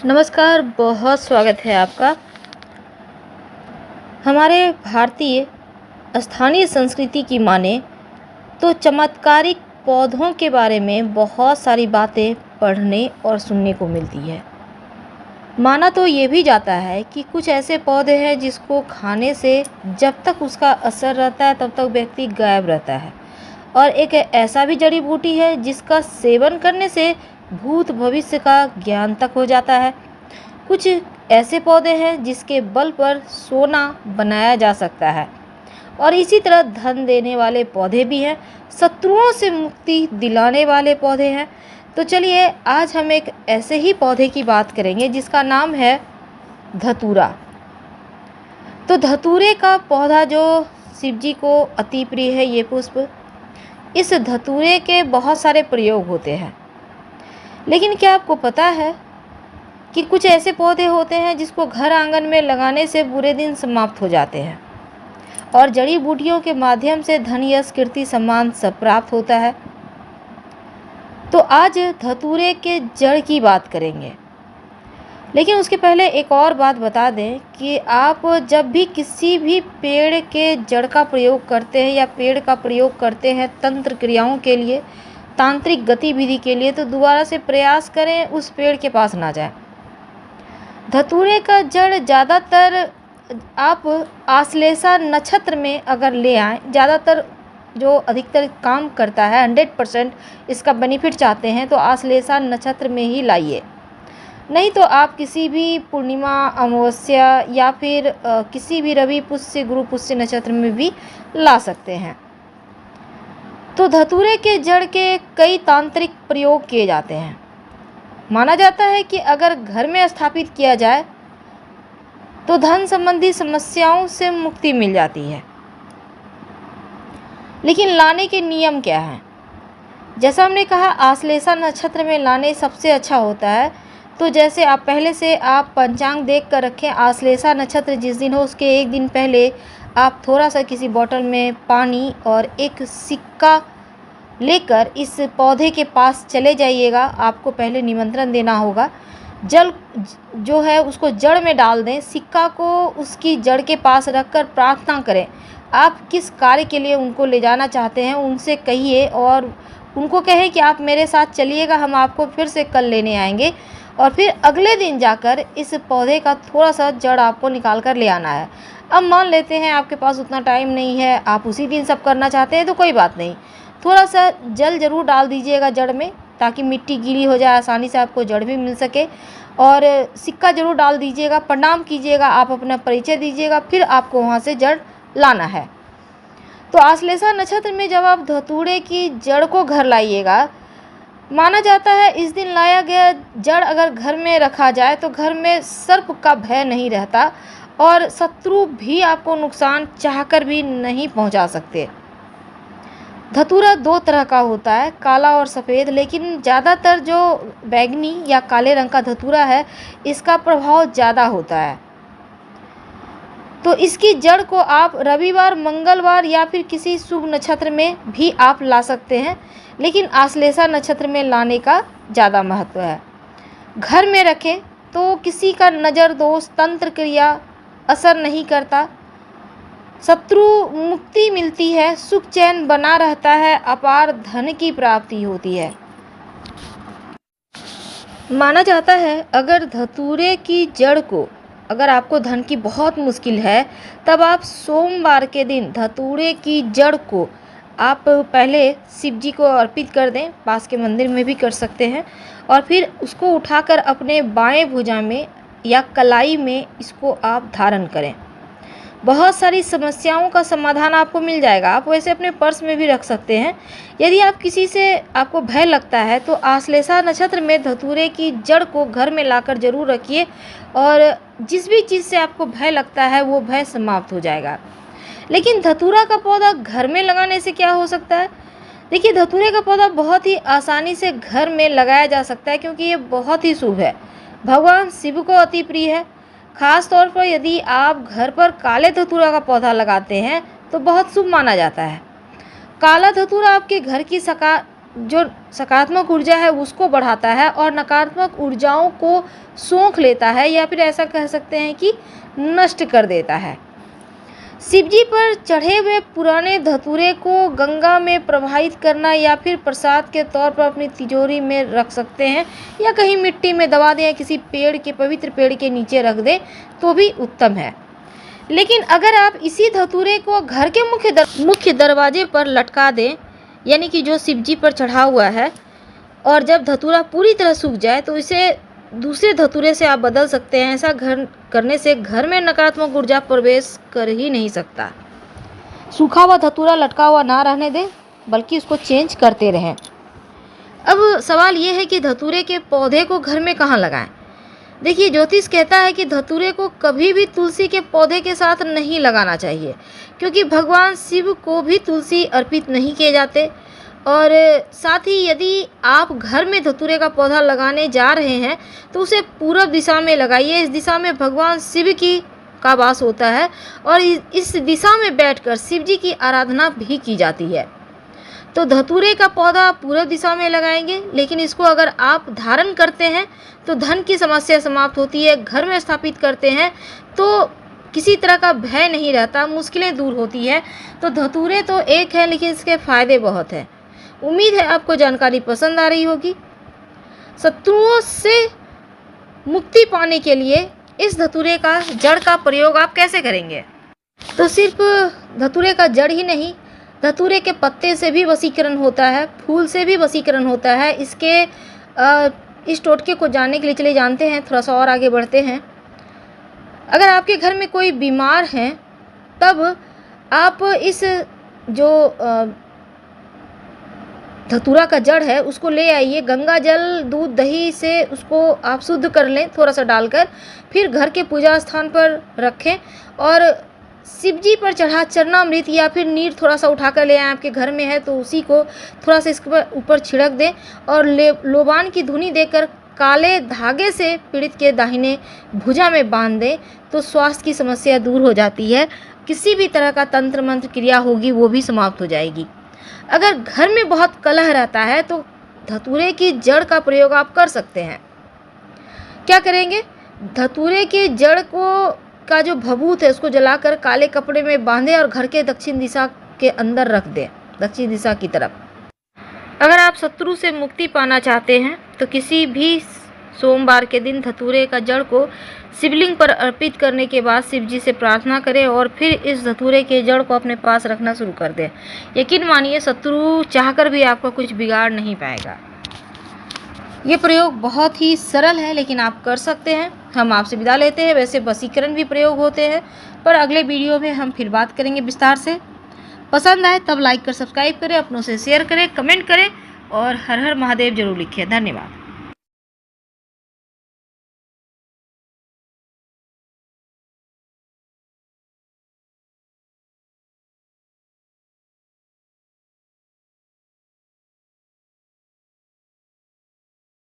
नमस्कार, बहुत स्वागत है आपका। हमारे भारतीय स्थानीय संस्कृति की माने तो चमत्कारिक पौधों के बारे में बहुत सारी बातें पढ़ने और सुनने को मिलती है। माना तो ये भी जाता है कि कुछ ऐसे पौधे हैं जिसको खाने से जब तक उसका असर रहता है तब तक व्यक्ति गायब रहता है, और एक ऐसा भी जड़ी बूटी है जिसका सेवन करने से भूत भविष्य का ज्ञान तक हो जाता है। कुछ ऐसे पौधे हैं जिसके बल पर सोना बनाया जा सकता है, और इसी तरह धन देने वाले पौधे भी हैं, शत्रुओं से मुक्ति दिलाने वाले पौधे हैं। तो चलिए आज हम एक ऐसे ही पौधे की बात करेंगे जिसका नाम है धतूरा। तो धतूरे का पौधा जो शिव जी को अति प्रिय है, ये पुष्प, इस धतूरे के बहुत सारे प्रयोग होते हैं। लेकिन क्या आपको पता है कि कुछ ऐसे पौधे होते हैं जिसको घर आंगन में लगाने से बुरे दिन समाप्त हो जाते हैं, और जड़ी बूटियों के माध्यम से धन, यश, कीर्ति, सम्मान सब प्राप्त होता है। तो आज धतूरे के जड़ की बात करेंगे, लेकिन उसके पहले एक और बात बता दें कि आप जब भी किसी भी पेड़ के जड़ का प्रयोग करते हैं या पेड़ का प्रयोग करते हैं तंत्र क्रियाओं के लिए, तांत्रिक गतिविधि के लिए, तो दोबारा से प्रयास करें उस पेड़ के पास ना जाएं। धतूरे का जड़ ज़्यादातर आप आश्लेषा नक्षत्र में अगर ले आएँ, ज़्यादातर जो अधिकतर काम करता है 100% इसका बेनिफिट चाहते हैं तो आश्लेषा नक्षत्र में ही लाइए। नहीं तो आप किसी भी पूर्णिमा, अमावस्या या फिर किसी भी रवि पुष्य, गुरु पुष्य नक्षत्र में भी ला सकते हैं। तो धतूरे के जड़ के कई तांत्रिक प्रयोग किए जाते हैं। माना जाता है कि अगर घर में स्थापित किया जाए तो धन संबंधी समस्याओं से मुक्ति मिल जाती है। लेकिन लाने के नियम क्या हैं? जैसा हमने कहा, आश्लेषा नक्षत्र में लाने सबसे अच्छा होता है। तो जैसे आप पहले से आप पंचांग देख कर रखें, आश्लेषा नक्षत्र जिस दिन हो उसके एक दिन पहले आप थोड़ा सा किसी बोतल में पानी और एक सिक्का लेकर इस पौधे के पास चले जाइएगा। आपको पहले निमंत्रण देना होगा। जल जो है उसको जड़ में डाल दें, सिक्का को उसकी जड़ के पास रखकर प्रार्थना करें। आप किस कार्य के लिए उनको ले जाना चाहते हैं उनसे कहिए, और उनको कहें कि आप मेरे साथ चलिएगा, हम आपको फिर से कल लेने आएंगे। और फिर अगले दिन जाकर इस पौधे का थोड़ा सा जड़ आपको निकाल कर ले आना है। अब मान लेते हैं आपके पास उतना टाइम नहीं है, आप उसी दिन सब करना चाहते हैं, तो कोई बात नहीं, थोड़ा सा जल ज़रूर डाल दीजिएगा जड़ में, ताकि मिट्टी गीली हो जाए, आसानी से आपको जड़ भी मिल सके। और सिक्का ज़रूर डाल दीजिएगा, प्रणाम कीजिएगा, आप अपना परिचय दीजिएगा, फिर आपको वहाँ से जड़ लाना है। तो आश्लेषा नक्षत्र में जब आप धतूरे की जड़ को घर लाइएगा, माना जाता है इस दिन लाया गया जड़ अगर घर में रखा जाए तो घर में सर्प का भय नहीं रहता, और शत्रु भी आपको नुकसान चाहकर भी नहीं पहुँचा सकते। धतूरा दो तरह का होता है, काला और सफ़ेद, लेकिन ज़्यादातर जो बैंगनी या काले रंग का धतूरा है इसका प्रभाव ज़्यादा होता है। तो इसकी जड़ को आप रविवार, मंगलवार या फिर किसी शुभ नक्षत्र में भी आप ला सकते हैं, लेकिन आश्लेषा नक्षत्र में लाने का ज़्यादा महत्व है। घर में रखें तो किसी का नज़र दोष, तंत्र क्रिया असर नहीं करता, शत्रु मुक्ति मिलती है, सुख चैन बना रहता है, अपार धन की प्राप्ति होती है। माना जाता है अगर धतूरे की जड़ को, अगर आपको धन की बहुत मुश्किल है, तब आप सोमवार के दिन धतूरे की जड़ को आप पहले शिव जी को अर्पित कर दें, पास के मंदिर में भी कर सकते हैं, और फिर उसको उठाकर अपने बाएं भुजा में या कलाई में इसको आप धारण करें। बहुत सारी समस्याओं का समाधान आपको मिल जाएगा। आप वैसे अपने पर्स में भी रख सकते हैं। यदि आप किसी से आपको भय लगता है तो आश्लेषा नक्षत्र में धतूरे की जड़ को घर में लाकर ज़रूर रखिए, और जिस भी चीज़ से आपको भय लगता है वो भय समाप्त हो जाएगा। लेकिन धतूरा का पौधा घर में लगाने से क्या हो सकता है? देखिए, धतूरे का पौधा बहुत ही आसानी से घर में लगाया जा सकता है, क्योंकि ये बहुत ही शुभ है, भगवान शिव को अति प्रिय है। खास तौर पर यदि आप घर पर काले धतूरा का पौधा लगाते हैं तो बहुत शुभ माना जाता है। काला धतूरा आपके घर की जो सकारात्मक ऊर्जा है उसको बढ़ाता है और नकारात्मक ऊर्जाओं को सोख लेता है, या फिर ऐसा कह सकते हैं कि नष्ट कर देता है। शिव जी पर चढ़े हुए पुराने धतूरे को गंगा में प्रवाहित करना या फिर प्रसाद के तौर पर अपनी तिजोरी में रख सकते हैं, या कहीं मिट्टी में दबा दें या किसी पेड़ के पवित्र पेड़ के नीचे रख दें तो भी उत्तम है। लेकिन अगर आप इसी धतूरे को घर के मुख्य दरवाजे पर लटका दें, यानी कि जो शिव जी पर चढ़ा हुआ है, और जब धतूरा पूरी तरह सूख जाए तो इसे दूसरे धतूरे से आप बदल सकते हैं। ऐसा करने से घर में नकारात्मक ऊर्जा प्रवेश कर ही नहीं सकता। सूखा हुआ धतूरा लटका हुआ ना रहने दें, बल्कि उसको चेंज करते रहें। अब सवाल ये है कि धतूरे के पौधे को घर में कहाँ लगाएं? देखिए, ज्योतिष कहता है कि धतूरे को कभी भी तुलसी के पौधे के साथ नहीं लगाना चाहिए, क्योंकि भगवान शिव को भी तुलसी अर्पित नहीं किए जाते। और साथ ही यदि आप घर में धतूरे का पौधा लगाने जा रहे हैं तो उसे पूर्व दिशा में लगाइए। इस दिशा में भगवान शिव का वास होता है और इस दिशा में बैठकर शिव जी की आराधना भी की जाती है। तो धतूरे का पौधा पूर्व दिशा में लगाएंगे, लेकिन इसको अगर आप धारण करते हैं तो धन की समस्या समाप्त होती है। घर में स्थापित करते हैं तो किसी तरह का भय नहीं रहता, मुश्किलें दूर होती है। तो धतूरे तो एक है, लेकिन इसके फ़ायदे बहुत हैं। उम्मीद है आपको जानकारी पसंद आ रही होगी। शत्रुओं से मुक्ति पाने के लिए इस धतूरे का जड़ का प्रयोग आप कैसे करेंगे? तो सिर्फ धतूरे का जड़ ही नहीं, धतूरे के पत्ते से भी वशीकरण होता है, फूल से भी वशीकरण होता है। इस टोटके को जानने के लिए चलिए जानते हैं, थोड़ा सा और आगे बढ़ते हैं। अगर आपके घर में कोई बीमार है तब आप इस जो धतूरा का जड़ है उसको ले आइए, गंगा जल दूध दही से उसको आप शुद्ध कर लें थोड़ा सा डालकर, फिर घर के पूजा स्थान पर रखें और शिव जी पर चढ़ा चरणामृत या फिर नीर थोड़ा सा उठाकर ले आएँ। आपके घर में है तो उसी को थोड़ा सा इसके ऊपर छिड़क दें और लोबान की धुनी देकर काले धागे से पीड़ित के दाहिने भुजा में बांध दें तो स्वास्थ्य की समस्या दूर हो जाती है। किसी भी तरह का तंत्र मंत्र क्रिया होगी वो भी समाप्त हो जाएगी। अगर घर में बहुत कलह रहता है तो धतूरे की जड़ का प्रयोग आप कर सकते हैं। क्या करेंगे? धतूरे की जड़ का जो भभूत है उसको जलाकर काले कपड़े में बांधें और घर के दक्षिण दिशा के अंदर रख दें, दक्षिण दिशा की तरफ। अगर आप शत्रु से मुक्ति पाना चाहते हैं तो किसी भी सोमवार के दिन धतूरे का जड़ को शिवलिंग पर अर्पित करने के बाद शिव जी से प्रार्थना करें और फिर इस धतूरे के जड़ को अपने पास रखना शुरू कर दें। यकीन मानिए, शत्रु चाहकर भी आपको कुछ बिगाड़ नहीं पाएगा। ये प्रयोग बहुत ही सरल है, लेकिन आप कर सकते हैं। हम आपसे विदा लेते हैं। वैसे वशीकरण भी प्रयोग होते हैं, पर अगले वीडियो में हम फिर बात करेंगे विस्तार से। पसंद आए तब लाइक कर सब्सक्राइब करें, अपनों से शेयर करें, कमेंट करें और हर हर महादेव जरूर लिखें। धन्यवाद।